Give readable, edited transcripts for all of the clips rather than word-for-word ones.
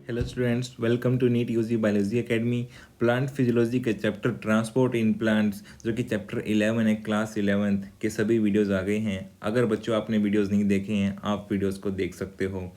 Hello students, welcome to NEET UG biology academy. Plant physiology के chapter transport in plants जो कि chapter 11 है, class 11th के सभी वीडियोस आ गए हैं। अगर बच्चों आपने वीडियोस नहीं देखे हैं, आप वीडियोस को देख सकते हो।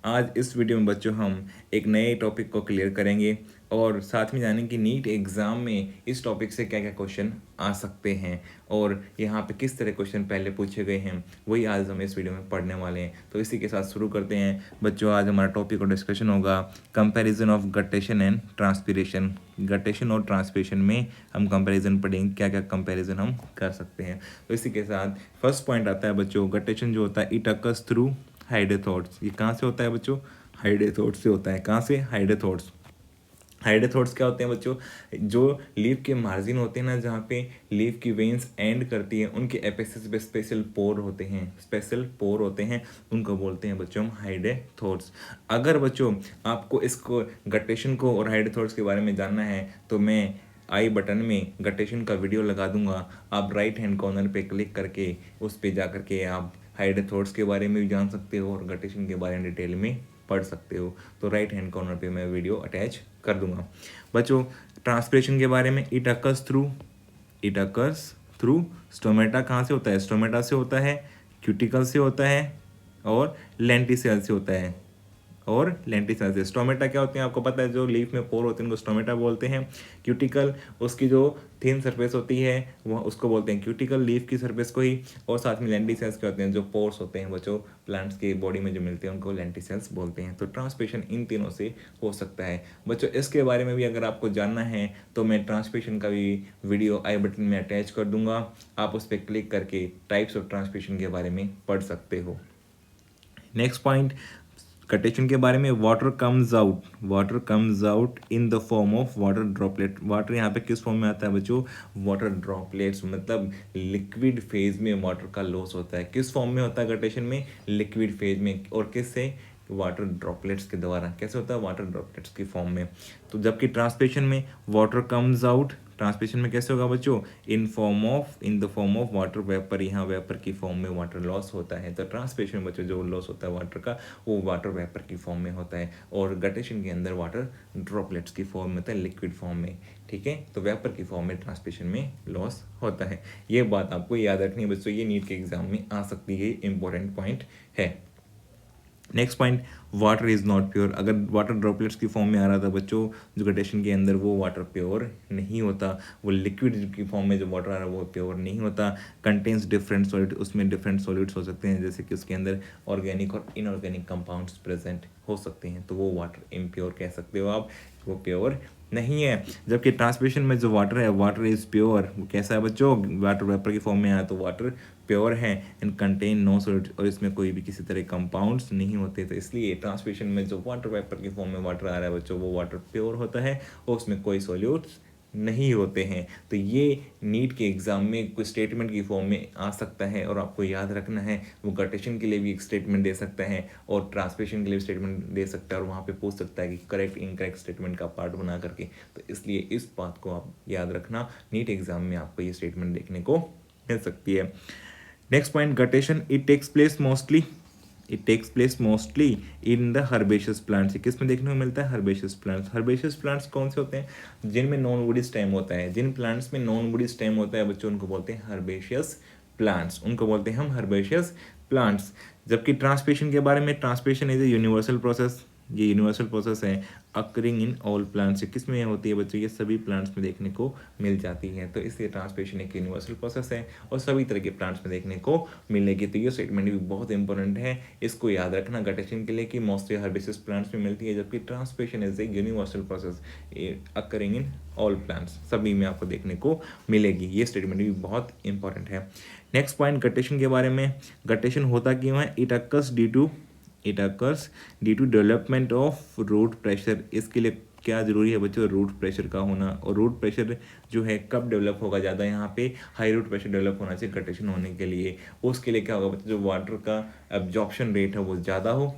आज इस वीडियो में बच्चों हम एक नए टॉपिक को क्लियर करेंगे और साथ में जानेंगे कि नीट एग्ज़ाम में इस टॉपिक से क्या क्या क्वेश्चन आ सकते हैं और यहाँ पे किस तरह क्वेश्चन पहले पूछे गए हैं, वही आज हम इस वीडियो में पढ़ने वाले हैं। तो इसी के साथ शुरू करते हैं बच्चों। आज हमारा टॉपिक और डिस्कशन होगा comparison of guttation and transpiration. Guttation और ट्रांसपीरेशन में हम कंपैरिजन पढ़ेंगे, क्या क्या कंपैरिजन हम कर सकते हैं। तो इसी के साथ फर्स्ट पॉइंट आता है बच्चों, गटेशन जो होता है इट अकर्स थ्रू हाइडेथोट्स। ये कहाँ से होता है बच्चों? हाइडेथोट्स से होता है। कहाँ से? हाइडेथोट्स। हाइडेथोट्स क्या होते हैं बच्चों? जो लीफ के मार्जिन होते हैं ना, जहाँ पे लीफ की वेन्स एंड करती है, उनके एपेक्सिस पे स्पेशल पोर होते हैं, स्पेशल पोर होते हैं, उनको बोलते हैं बच्चों हम हाइडेथोट्स। अगर बच्चों आपको इसको गटेशन को और हाइडेथोट्स के बारे में जानना है तो मैं आई बटन में गटेशन का वीडियो लगा दूंगा। आप राइट हैंड कॉर्नर पे क्लिक करके उस पे जा करके आप हाइडेथोट्स के बारे में भी जान सकते हो और गटेशन के बारे में डिटेल में पढ़ सकते हो। तो राइट हैंड कॉर्नर पे मैं वीडियो अटैच कर दूंगा। बच्चों ट्रांसपिरेशन के बारे में, इट अकर्स थ्रू स्टोमेटा। कहाँ से होता है? स्टोमेटा से होता है, क्यूटिकल से होता है और लेंटिसेल से होता है। और लेंटिसेल से स्टोमेटा क्या होते हैं आपको पता है? जो लीफ में पोर होते हैं उनको स्टोमेटा बोलते हैं। क्यूटिकल उसकी जो थिन सरफेस होती है वो उसको बोलते हैं क्यूटिकल, लीफ की सरफेस को ही। और साथ में लेंटिसेल्स क्या होते हैं? जो पोर्स होते हैं बच्चों प्लांट्स के बॉडी में जो मिलते हैं उनको लेंटिसेल्स बोलते हैं। तो ट्रांसपिरेशन इन तीनों से हो सकता है बच्चों। इसके बारे में भी अगर आपको जानना है तो मैं ट्रांसपिरेशन का भी वीडियो आई बटन में अटैच कर दूंगा। आप उस पर क्लिक करके टाइप्स ऑफ ट्रांसपिरेशन के बारे में पढ़ सकते हो। नेक्स्ट पॉइंट गटेशन के बारे में, water comes out in the form of water droplet. Water यहाँ पे किस फॉर्म में आता है बच्चों? वाटर ड्रॉपलेट्स, मतलब लिक्विड फेज में वाटर का लॉस होता है। किस फॉर्म में होता है गटेशन में? लिक्विड फेज में। और किससे? वाटर ड्रॉपलेट्स के द्वारा। कैसे होता है? वाटर ड्रॉपलेट्स की फॉर्म में। तो जबकि ट्रांसपिरेशन में वाटर कम्स आउट, ट्रांसपिरेशन में कैसे होगा बच्चों? In the form of water vapour. यहाँ वेपर की फॉर्म में वाटर लॉस होता है। तो ट्रांसपिरेशन में बच्चों जो लॉस होता है वाटर का, वो वाटर वेपर की फॉर्म में होता है। और गटेशन के अंदर वाटर ड्रॉपलेट्स की फॉर्म में होता है, लिक्विड फॉर्म में। ठीक है, तो वेपर की फॉर्म में ट्रांसपिरेशन में लॉस होता है। ये बात आपको याद रखनी है बच्चों, ये नीट के एग्जाम में आ सकती है, इंपॉर्टेंट पॉइंट है। Next point, water is not pure. अगर वाटर ड्रॉपलेट्स की फॉर्म में आ रहा था बच्चों जो गटेशन के अंदर, वो वाटर प्योर नहीं होता। वो लिक्विड की फॉर्म में जो वाटर आ रहा है वो प्योर नहीं होता। कंटेन्स डिफरेंट सॉलिड, उसमें डिफरेंट सॉलिड्स हो सकते हैं, जैसे कि उसके अंदर ऑर्गेनिक और इनऑर्गेनिक कंपाउंड्स प्रेजेंट हो सकते हैं। तो वो वाटर इम्प्योर कह सकते हो आप, वो प्योर नहीं है। जबकि ट्रांसपिरेशन में जो वाटर है, वाटर इज़ प्योर। वो कैसा है बच्चों? वाटर वेपर की फॉर्म में आया तो वाटर प्योर है एंड कंटेन नो सॉलिड, और इसमें कोई भी किसी तरह कंपाउंड्स नहीं होते। तो इसलिए ट्रांसपिरेशन में जो वाटर वेपर की फॉर्म में वाटर आ रहा है बच्चों, वो वाटर प्योर होता है और उसमें कोई सॉल्यूट्स नहीं होते हैं। तो ये नीट के एग्जाम में कोई स्टेटमेंट की फॉर्म में आ सकता है और आपको याद रखना है। वो गटेशन के लिए भी एक स्टेटमेंट दे सकता है और ट्रांसपिरेशन के लिए भी स्टेटमेंट दे सकता है, और वहाँ पे पूछ सकता है कि करेक्ट इनकरेक्ट स्टेटमेंट का पार्ट बना करके। तो इसलिए इस बात को आप याद रखना, नीट एग्जाम में आपको ये स्टेटमेंट देखने को मिल सकती है। Next point, guttation it takes place mostly in the herbaceous plants. किस में देखने को मिलता है? Herbaceous plants. हर्बेशियस प्लांट्स कौन से होते हैं? जिनमें नॉन वुडी स्टेम होता है। जिन प्लांट्स में नॉन वुडी स्टेम होता है बच्चों, उनको बोलते हैं हर्बेशियस प्लांट्स, उनको बोलते हैं हम हर्बेशियस प्लांट्स। जबकि ट्रांसपिरेशन के बारे में, transpiration is a universal process. ये यूनिवर्सल प्रोसेस है, अकरिंग इन ऑल प्लांट्स। किस में होती है बच्चों? ये सभी प्लांट्स में देखने को मिल जाती है। तो इसलिए ट्रांसपिरेशन एक यूनिवर्सल प्रोसेस है और सभी तरह के प्लांट्स में देखने को मिलेगी। तो ये स्टेटमेंट भी बहुत इंपॉर्टेंट है, इसको याद रखना गटेशन के लिए कि मोस्टली हर्बेशियस प्लांट्स में मिलती है, जबकि transpiration is a universal process occurring in all plants, सभी में आपको देखने को मिलेगी। ये स्टेटमेंट भी बहुत इंपॉर्टेंट है। नेक्स्ट पॉइंट गटेशन के बारे में, गटेशन होता क्यों है? It occurs due to development of root pressure. इसके लिए क्या जरूरी है बच्चों? रूट प्रेशर का होना। और रूट प्रेशर जो है कब डेवलप होगा ज़्यादा? यहाँ पे हाई रूट प्रेशर डेवलप होना चाहिए गटेशन होने के लिए। उसके लिए क्या होगा बच्चों? जो वाटर का एब्जॉर्प्शन रेट है वो ज़्यादा हो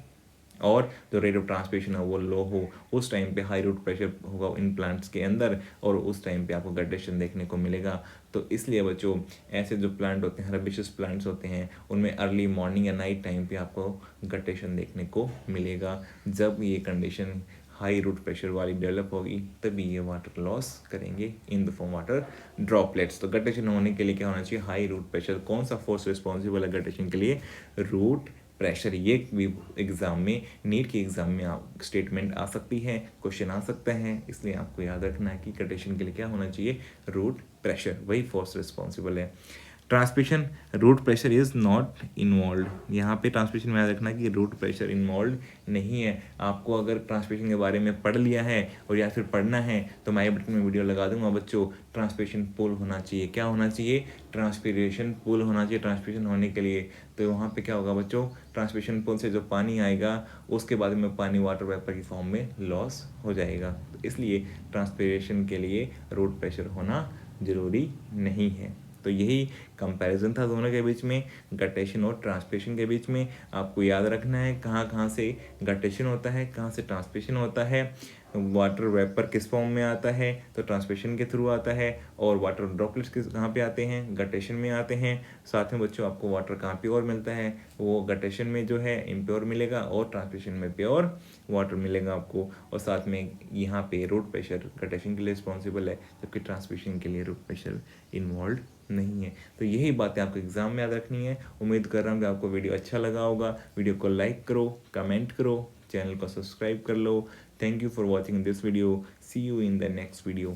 और जो रेट ऑफ ट्रांसपिरेशन है वो लो हो। उस टाइम पे हाई रूट प्रेशर होगा इन प्लांट्स के अंदर और उस टाइम पे आपको गटेशन देखने को मिलेगा। तो इसलिए बच्चों ऐसे जो प्लांट होते हैं, हर्बेशियस प्लांट्स होते हैं, उनमें अर्ली मॉर्निंग या नाइट टाइम पे आपको गटेशन देखने को मिलेगा। जब ये कंडीशन हाई रूट प्रेशर वाली डेवलप होगी, तभी ये वाटर लॉस करेंगे in the form water droplets. तो गटेशन होने के लिए क्या होना चाहिए, हाई रूट प्रेशर। कौन सा फोर्स रिस्पॉन्सिबल है गटेशन के लिए, रूट प्रेशर। ये भी एग्ज़ाम में, नीट के एग्ज़ाम में आप स्टेटमेंट आ सकती है, क्वेश्चन आ सकता है, इसलिए आपको याद रखना है कि गटेशन के लिए क्या होना चाहिए, रूट प्रेशर, वही फोर्स रिस्पॉन्सिबल है। Transmission, root pressure is not involve. यहाँ पे ट्रांसमिशन में याद रखना कि रूट प्रेशर इन्वॉल्व नहीं है। आपको अगर ट्रांसमिशन के बारे में पढ़ लिया है और या फिर पढ़ना है तो मैं आई बटन में वीडियो लगा दूंगा बच्चों। ट्रांसमिशन पुल होना चाहिए, क्या होना चाहिए, ट्रांसपिरेशन पुल होना चाहिए ट्रांसमिशन होने के लिए। तो वहाँ पे क्या होगा बच्चों, ट्रांसमिशन पुल से जो पानी आएगा उसके बाद में पानी वाटर वेपर की फॉर्म में लॉस हो जाएगा। तो इसलिए ट्रांसपिरेशन के लिए रूट प्रेशर होना ज़रूरी नहीं है। तो यही कंपैरिजन था दोनों के बीच में, गटेशन और ट्रांसपिरेशन के बीच में। आपको याद रखना है कहाँ कहाँ से गटेशन होता है, कहाँ से ट्रांसपिरेशन होता है। वाटर वेपर किस फॉर्म में आता है, तो ट्रांसपिरेशन के थ्रू आता है। और वाटर ड्रॉपलेट्स किस कहाँ पे आते हैं, गटेशन में आते हैं। साथ में बच्चों आपको वाटर कहाँ पे और मिलता है, वो गटेशन में जो है इम्प्योर मिलेगा और ट्रांसपिरेशन में प्योर वाटर मिलेगा आपको। और साथ में यहाँ पे रूट प्रेशर गटेशन के लिए रिस्पॉन्सिबल है, जबकि ट्रांसपिरेशन के लिए रूट प्रेशर इन्वॉल्व नहीं है। तो यही बातें आपको एग्जाम में याद रखनी है। उम्मीद कर रहा हूँ कि आपको वीडियो अच्छा लगा होगा। वीडियो को लाइक करो, कमेंट करो, चैनल को सब्सक्राइब कर लो। Thank you for watching this video. See you in the next video.